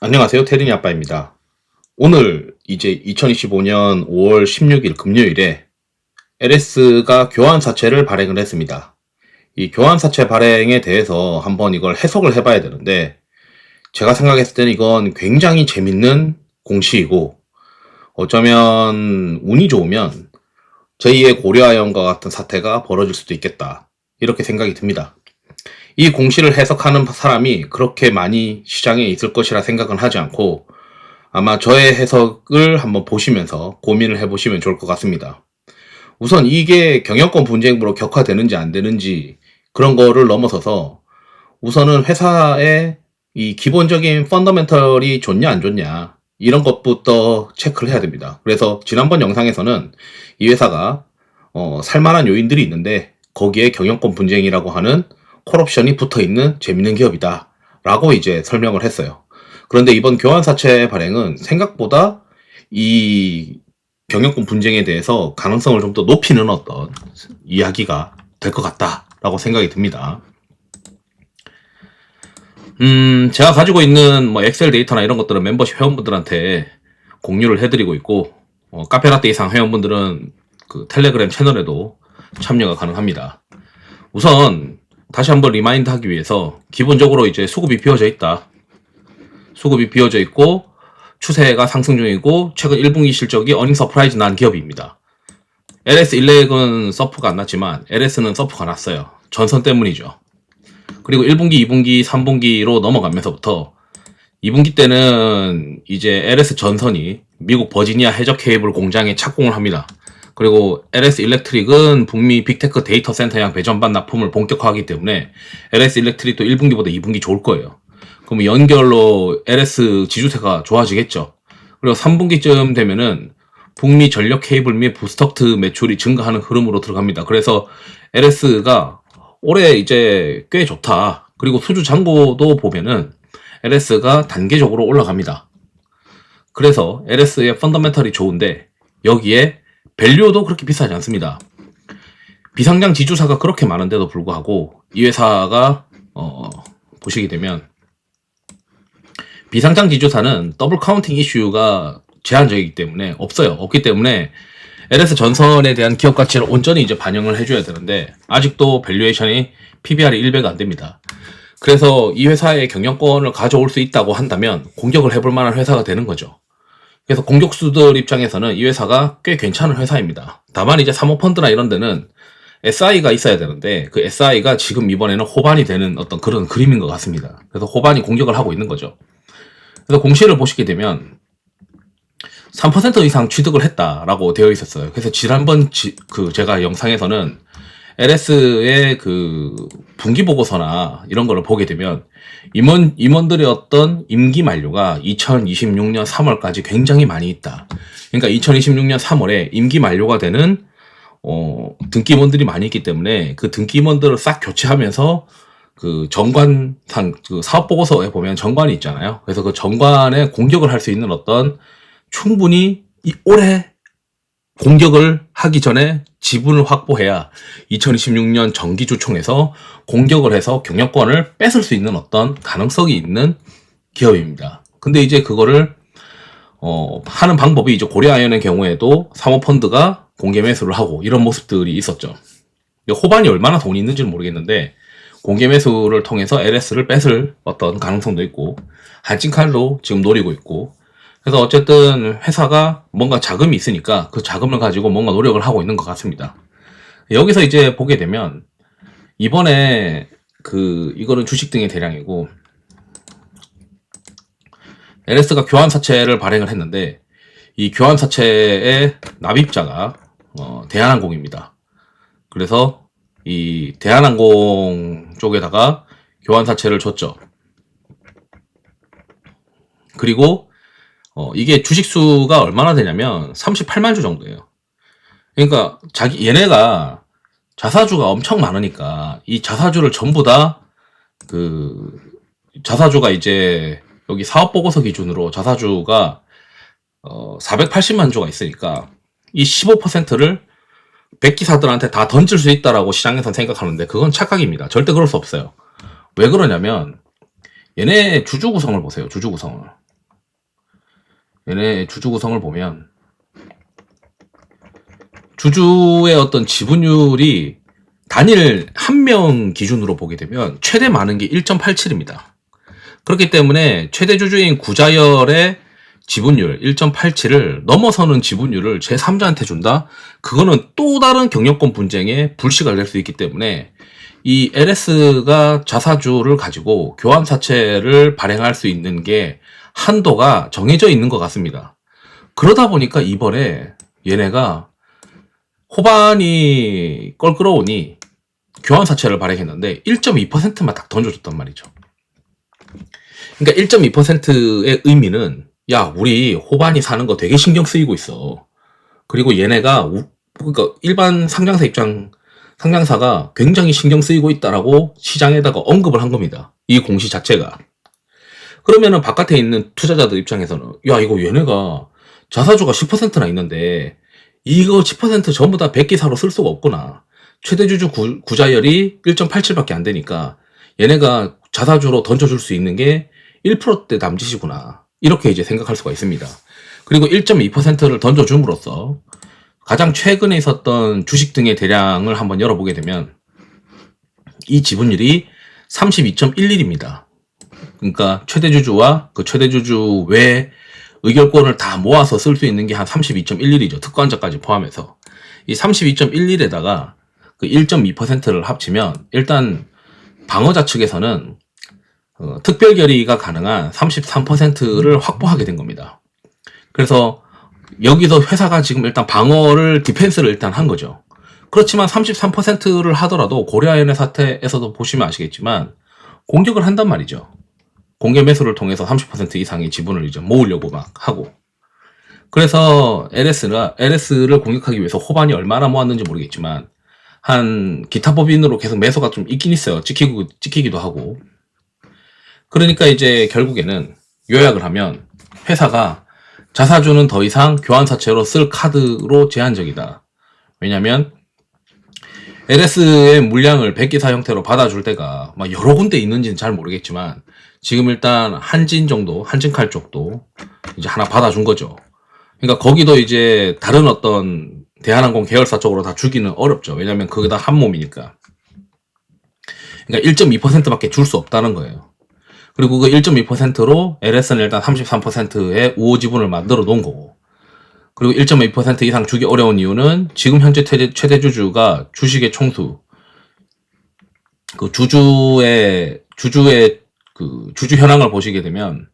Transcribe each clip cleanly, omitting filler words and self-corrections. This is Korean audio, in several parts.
안녕하세요. 테린이 아빠입니다. 오늘 이제 2025년 5월 16일 금요일에 LS가 교환사채를 발행을 했습니다. 이 교환사채 발행에 대해서 한번 이걸 해석을 해봐야 되는데, 제가 생각했을 때는 이건 굉장히 재밌는 공시이고, 어쩌면 운이 좋으면 제2의 고려아연과 같은 사태가 벌어질 수도 있겠다, 이렇게 생각이 듭니다. 이 공시를 해석하는 사람이 그렇게 많이 시장에 있을 것이라 생각은 하지 않고, 아마 저의 해석을 한번 보시면서 고민을 해보시면 좋을 것 같습니다. 우선 이게 경영권 분쟁으로 격화되는지 안 되는지 그런 거를 넘어서서, 우선은 회사의 이 기본적인 펀더멘털이 좋냐 안 좋냐 이런 것부터 체크를 해야 됩니다. 그래서 지난번 영상에서는 이 회사가 살만한 요인들이 있는데, 거기에 경영권 분쟁이라고 하는 콜옵션이 붙어있는 재밌는 기업이다 라고 이제 설명을 했어요. 그런데 이번 교환사채 발행은 생각보다 이 경영권 분쟁에 대해서 가능성을 좀 더 높이는 어떤 이야기가 될 것 같다라고 생각이 듭니다. 제가 가지고 있는 뭐 엑셀 데이터나 이런 것들은 멤버십 회원분들한테 공유를 해드리고 있고, 카페라떼 이상 회원분들은 그 텔레그램 채널에도 참여가 가능합니다. 우선 다시 한번 리마인드 하기 위해서, 기본적으로 이제 수급이 비어져 있다. 수급이 비어져 있고 추세가 상승 중이고 최근 1분기 실적이 어닝 서프라이즈 난 기업입니다. LS 일렉은 서프가 안 났지만 LS는 서프가 났어요. 전선 때문이죠. 그리고 1분기, 2분기, 3분기로 넘어가면서부터 2분기 때는 이제 LS 전선이 미국 버지니아 해적 케이블 공장에 착공을 합니다. 그리고 LS 일렉트릭은 북미 빅테크 데이터 센터형 배전반 납품을 본격화하기 때문에 LS 일렉트릭도 1분기보다 2분기 좋을 거예요. 그럼 연결로 LS 지주세가 좋아지겠죠. 그리고 3분기쯤 되면은 북미 전력 케이블 및 부스덕트 매출이 증가하는 흐름으로 들어갑니다. 그래서 LS가 올해 이제 꽤 좋다. 그리고 수주 잔고도 보면은 LS가 단계적으로 올라갑니다. 그래서 LS의 펀더멘털이 좋은데, 여기에 밸류도 그렇게 비싸지 않습니다. 비상장 지주사가 그렇게 많은데도 불구하고 이 회사가 보시게 되면 비상장 지주사는 더블 카운팅 이슈가 제한적이기 때문에 없기 때문에 LS 전선에 대한 기업 가치를 온전히 이제 반영을 해줘야 되는데, 아직도 밸류에이션이 PBR이 1배가 안 됩니다. 그래서 이 회사의 경영권을 가져올 수 있다고 한다면 공격을 해볼 만한 회사가 되는 거죠. 그래서 공격수들 입장에서는 이 회사가 꽤 괜찮은 회사입니다. 다만 이제 사모펀드나 이런 데는 SI가 있어야 되는데, 그 SI가 지금 이번에는 호반이 되는 어떤 그런 그림인 것 같습니다. 그래서 호반이 공격을 하고 있는 거죠. 그래서 공시를 보시게 되면 3% 이상 취득을 했다라고 되어 있었어요. 그래서 지난번 제가 영상에서는 LS의 그 분기 보고서나 이런 거를 보게 되면 임원들의 어떤 임기 만료가 2026년 3월까지 굉장히 많이 있다. 그러니까 2026년 3월에 임기 만료가 되는 등기임원들이 많이 있기 때문에 그 등기임원들을 싹 교체하면서 그 정관상 그 사업 보고서에 보면 정관이 있잖아요. 그래서 그 정관에 공격을 할 수 있는 어떤, 충분히 올해 공격을 하기 전에 지분을 확보해야 2026년 정기주총에서 공격을 해서 경영권을 뺏을 수 있는 어떤 가능성이 있는 기업입니다. 근데 이제 그거를 하는 방법이, 이제 고려아연의 경우에도 사모펀드가 공개 매수를 하고 이런 모습들이 있었죠. 호반이 얼마나 돈이 있는지는 모르겠는데 공개 매수를 통해서 LS를 뺏을 어떤 가능성도 있고, 한진칼도 지금 노리고 있고, 그래서 어쨌든 회사가 뭔가 자금이 있으니까 그 자금을 가지고 뭔가 노력을 하고 있는 것 같습니다. 여기서 이제 보게 되면, 이번에 이거는 주식 등의 대량이고, LS가 교환사채를 발행을 했는데, 이 교환사채의 납입자가 대한항공입니다. 그래서 이 대한항공 쪽에다가 교환사채를 줬죠. 그리고 이게 주식수가 얼마나 되냐면 38만 주 정도예요. 그러니까 얘네가 자사주가 엄청 많으니까 이 자사주를 전부 다 자사주가 이제 여기 사업보고서 기준으로 자사주가 480만 주가 있으니까 이 15%를 백기사들한테 다 던질 수 있다라고 시장에선 생각하는데, 그건 착각입니다. 절대 그럴 수 없어요. 왜 그러냐면 얘네 주주 구성을 보세요. 주주 구성을. 얘네 주주 구성을 보면 주주의 어떤 지분율이 단일 한 명 기준으로 보게 되면 최대 많은 게 1.87입니다. 그렇기 때문에 최대 주주인 구자열의 지분율 1.87을 넘어서는 지분율을 제3자한테 준다? 그거는 또 다른 경영권 분쟁의 불씨가 될 수 있기 때문에 이 LS가 자사주를 가지고 교환사채를 발행할 수 있는 게 한도가 정해져 있는 것 같습니다. 그러다 보니까 이번에 얘네가 호반이 껄끄러우니 교환사채를 발행했는데 1.2%만 딱 던져줬단 말이죠. 그러니까 1.2%의 의미는 야, 우리 호반이 사는 거 되게 신경 쓰이고 있어. 그리고 얘네가 그러니까 일반 상장사가 굉장히 신경 쓰이고 있다라고 시장에다가 언급을 한 겁니다. 이 공시 자체가. 그러면은 바깥에 있는 투자자들 입장에서는 야, 이거 얘네가 자사주가 10%나 있는데 이거 10% 전부 다 백기사로 쓸 수가 없구나. 최대 주주 구자열이 1.87밖에 안 되니까 얘네가 자사주로 던져줄 수 있는 게 1%대 남짓이구나. 이렇게 이제 생각할 수가 있습니다. 그리고 1.2%를 던져줌으로써 가장 최근에 있었던 주식 등의 대량을 한번 열어보게 되면 이 지분율이 32.11입니다. 그러니까 최대 주주와 그 최대 주주 외 의결권을 다 모아서 쓸 수 있는 게 한 32.11이죠. 특권자까지 포함해서. 이 32.11에다가 그 1.2%를 합치면 일단 방어자 측에서는 특별 결의가 가능한 33%를 확보하게 된 겁니다. 그래서 여기서 회사가 지금 일단 방어를 디펜스를 일단 한 거죠. 그렇지만 33%를 하더라도 고려아연의 사태에서도 보시면 아시겠지만 공격을 한단 말이죠. 공개 매수를 통해서 30% 이상의 지분을 이제 모으려고 막 하고. 그래서 LS를 공격하기 위해서 호반이 얼마나 모았는지 모르겠지만 한 기타 법인으로 계속 매수가 좀 있긴 있어요. 찍히기도 하고. 그러니까 이제 결국에는 요약을 하면 회사가 자사주는 더 이상 교환사채로 쓸 카드로 제한적이다. 왜냐면 LS의 물량을 백기사 형태로 받아줄 때가 막 여러 군데 있는지는 잘 모르겠지만 지금 일단 한진칼 쪽도 이제 하나 받아준 거죠. 그러니까 거기도 이제 다른 어떤 대한항공 계열사 쪽으로 다 주기는 어렵죠. 왜냐면 그게 다 한 몸이니까. 그러니까 1.2%밖에 줄 수 없다는 거예요. 그리고 그 1.2%로 LS는 일단 33%의 우호 지분을 만들어 놓은 거고. 그리고 1.2% 이상 주기 어려운 이유는 지금 현재 최대 주주가 주식의 총수, 그 주주의 그 주주 현황을 보시게 되면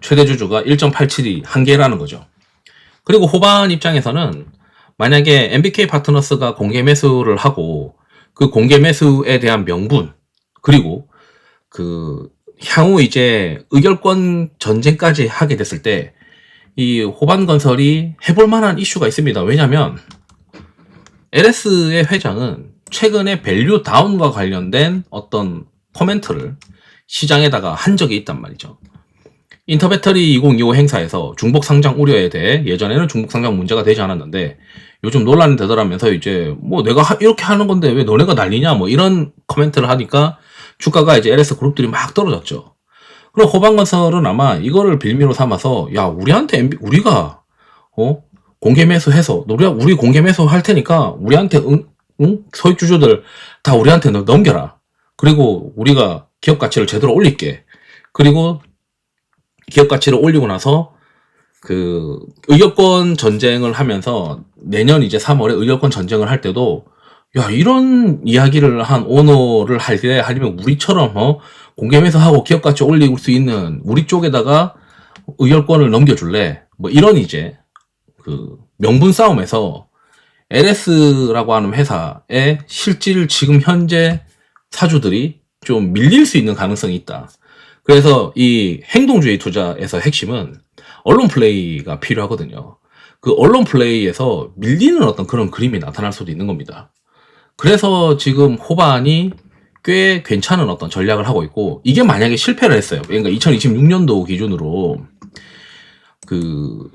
최대 주주가 1.87이 한계라는 거죠. 그리고 호반 입장에서는 만약에 MBK 파트너스가 공개 매수를 하고 그 공개 매수에 대한 명분 그리고 그 향후 이제 의결권 전쟁까지 하게 됐을 때 이 호반건설이 해볼 만한 이슈가 있습니다. 왜냐면 LS의 회장은 최근에 밸류 다운과 관련된 어떤 코멘트를 시장에다가 한 적이 있단 말이죠. 인터배터리 2025 행사에서 중복 상장 우려에 대해 예전에는 중복 상장 문제가 되지 않았는데 요즘 논란이 되더라면서 이제 뭐 내가 이렇게 하는 건데 왜 너네가 난리냐 뭐 이런 코멘트를 하니까 주가가 이제 LS 그룹들이 막 떨어졌죠. 그럼 호반건설은 아마 이거를 빌미로 삼아서 야 우리한테 우리가 공개 매수해서 우리 공개 매수 할 테니까 우리한테 소액 주주들 다 우리한테 넘겨라. 그리고 우리가 기업 가치를 제대로 올릴게. 그리고 기업 가치를 올리고 나서 그 의결권 전쟁을 하면서 내년 이제 3월에 의결권 전쟁을 할 때도 야 이런 이야기를 한 오너를 하려면 우리처럼 공개 매수하고 기업 가치 올릴 수 있는 우리 쪽에다가 의결권을 넘겨줄래? 뭐 이런 이제 그 명분 싸움에서 LS라고 하는 회사의 실질 지금 현재 사주들이 좀 밀릴 수 있는 가능성이 있다. 그래서 이 행동주의 투자에서 핵심은 언론 플레이가 필요하거든요. 그 언론 플레이에서 밀리는 어떤 그런 그림이 나타날 수도 있는 겁니다. 그래서 지금 호반이 꽤 괜찮은 어떤 전략을 하고 있고 이게 만약에 실패를 했어요. 그러니까 2026년도 기준으로 그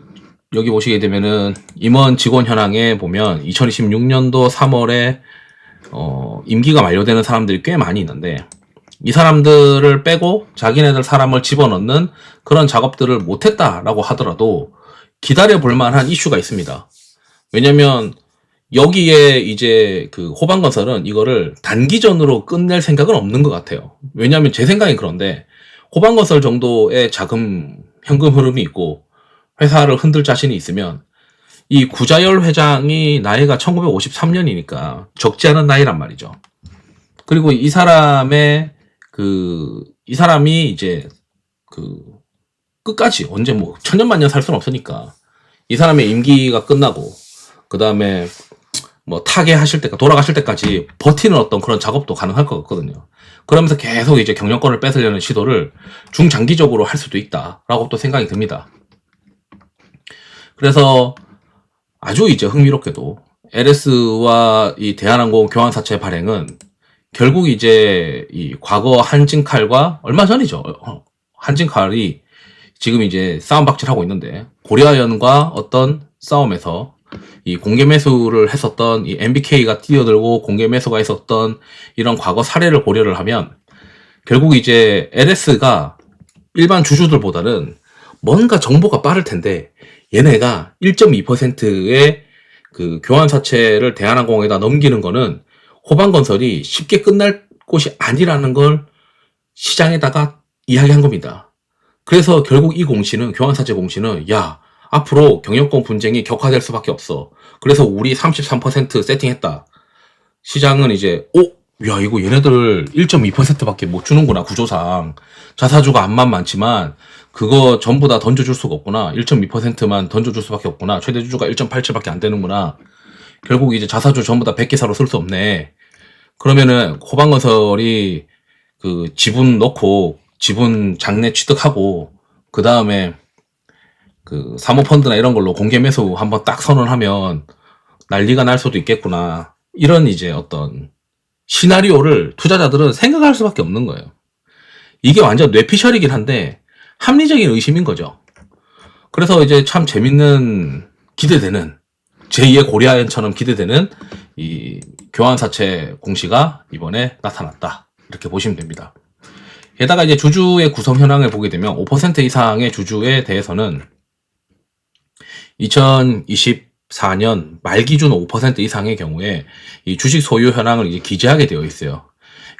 여기 보시게 되면은 임원 직원 현황에 보면 2026년도 3월에 임기가 만료되는 사람들이 꽤 많이 있는데 이 사람들을 빼고 자기네들 사람을 집어넣는 그런 작업들을 못했다라고 하더라도 기다려 볼 만한 이슈가 있습니다. 왜냐면 여기에 이제 그 호반건설은 이거를 단기전으로 끝낼 생각은 없는 것 같아요. 왜냐면 제 생각이 그런데 호반건설 정도의 자금 현금 흐름이 있고 회사를 흔들 자신이 있으면 이 구자열 회장이 나이가 1953년이니까 적지 않은 나이란 말이죠. 그리고 이 사람의 이 사람이 이제 끝까지 언제 뭐 천년만년 살 수는 없으니까 이 사람의 임기가 끝나고 그 다음에 뭐 타계하실 때까지 돌아가실 때까지 버티는 어떤 그런 작업도 가능할 것 같거든요. 그러면서 계속 이제 경영권을 뺏으려는 시도를 중장기적으로 할 수도 있다라고 또 생각이 듭니다. 그래서 아주 이제 흥미롭게도 LS와 이 대한항공 교환사채 발행은 결국 이제 이 과거 한진칼과 얼마 전이죠. 한진칼이 지금 이제 싸움박질하고 있는데 고려아연과 어떤 싸움에서 이 공개 매수를 했었던 이 MBK가 뛰어들고 공개 매수가 있었던 이런 과거 사례를 고려를 하면 결국 이제 LS가 일반 주주들보다는 뭔가 정보가 빠를 텐데 얘네가 1.2%의 그 교환사채를 대한항공에다 넘기는 거는 호반건설이 쉽게 끝날 곳이 아니라는 걸 시장에다가 이야기한 겁니다. 그래서 결국 이 공시는 교환사채 공시는 야 앞으로 경영권 분쟁이 격화될 수밖에 없어. 그래서 우리 33% 세팅했다. 시장은 이제 야 이거 얘네들 1.2%밖에 못 주는구나 구조상. 자사주가 암만 많지만 그거 전부 다 던져줄 수가 없구나. 1.2%만 던져줄 수밖에 없구나. 최대 주주가 1.87밖에 안 되는구나. 결국 이제 자사주 전부 다 100개 사로 쓸 수 없네. 그러면은 호반건설이 그 지분 넣고 지분 장내 취득하고 그 다음에 그 사모펀드나 이런 걸로 공개 매수 한번 딱 선언하면 난리가 날 수도 있겠구나. 이런 이제 어떤 시나리오를 투자자들은 생각할 수밖에 없는 거예요. 이게 완전 뇌피셜이긴 한데 합리적인 의심인 거죠. 그래서 이제 참 재밌는 기대되는 제2의 고려아연처럼 기대되는 이 교환사채 공시가 이번에 나타났다. 이렇게 보시면 됩니다. 게다가 이제 주주의 구성 현황을 보게 되면 5% 이상의 주주에 대해서는 2024년 말 기준 5% 이상의 경우에 이 주식 소유 현황을 이제 기재하게 되어 있어요.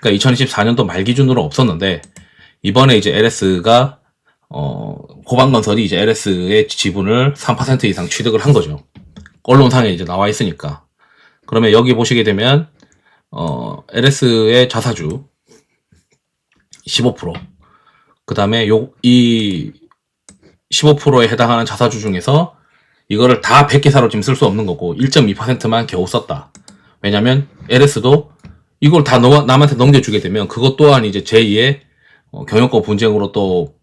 그러니까 2024년도 말 기준으로 없었는데 이번에 이제 LS가 호반건설이 이제 LS의 지분을 3% 이상 취득을 한 거죠. 언론상에 이제 나와 있으니까. 그러면 여기 보시게 되면 LS의 자사주 15%, 그 다음에 이 15%에 해당하는 자사주 중에서 이거를 다 100개 사로 지금 쓸 수 없는 거고 1.2%만 겨우 썼다. 왜냐면 LS도 이걸 다 남한테 넘겨주게 되면 그것 또한 이제 제2의 경영권 분쟁으로 또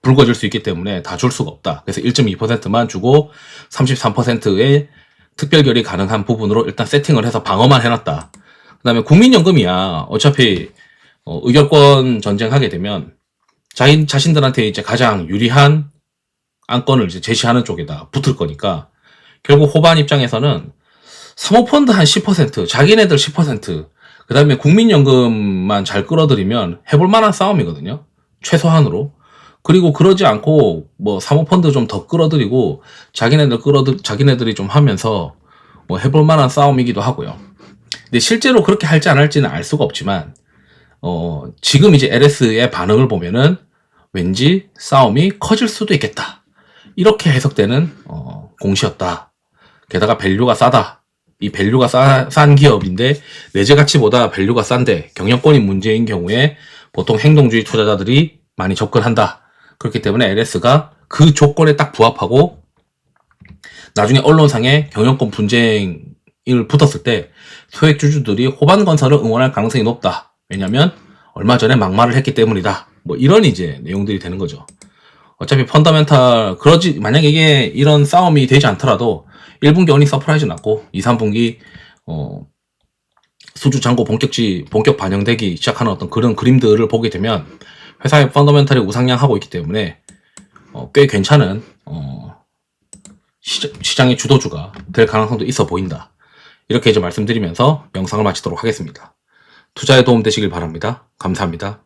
불거질 수 있기 때문에 다 줄 수가 없다. 그래서 1.2%만 주고 33%의 특별 결의 가능한 부분으로 일단 세팅을 해서 방어만 해놨다. 그 다음에 국민연금이야. 어차피 의결권 전쟁하게 되면 자신들한테 이제 가장 유리한 안건을 이제 제시하는 쪽에다 붙을 거니까 결국 호반 입장에서는 사모펀드 한 10%, 자기네들 10%, 그 다음에 국민연금만 잘 끌어들이면 해볼 만한 싸움이거든요. 최소한으로. 그리고 그러지 않고 뭐 사모펀드 좀 더 끌어들이고 자기네들이 좀 하면서 뭐 해볼 만한 싸움이기도 하고요. 근데 실제로 그렇게 할지 안 할지는 알 수가 없지만 지금 이제 LS의 반응을 보면은 왠지 싸움이 커질 수도 있겠다. 이렇게 해석되는 공시였다. 게다가 밸류가 싸다. 이 밸류가 싼 기업인데 내재 가치보다 밸류가 싼데 경영권이 문제인 경우에 보통 행동주의 투자자들이 많이 접근한다. 그렇기 때문에 LS가 그 조건에 딱 부합하고 나중에 언론상에 경영권 분쟁을 붙었을 때 소액주주들이 호반건설을 응원할 가능성이 높다. 왜냐면 얼마 전에 막말을 했기 때문이다. 뭐 이런 이제 내용들이 되는 거죠. 어차피 펀더멘탈 만약에 이게 이런 싸움이 되지 않더라도 1분기 어닝 서프라이즈 났고 2, 3분기 수주 잔고 본격 반영되기 시작하는 어떤 그런 그림들을 보게 되면 회사의 펀더멘탈이 우상향하고 있기 때문에 꽤 괜찮은 시장의 주도주가 될 가능성도 있어 보인다. 이렇게 이제 말씀드리면서 영상을 마치도록 하겠습니다. 투자에 도움 되시길 바랍니다. 감사합니다.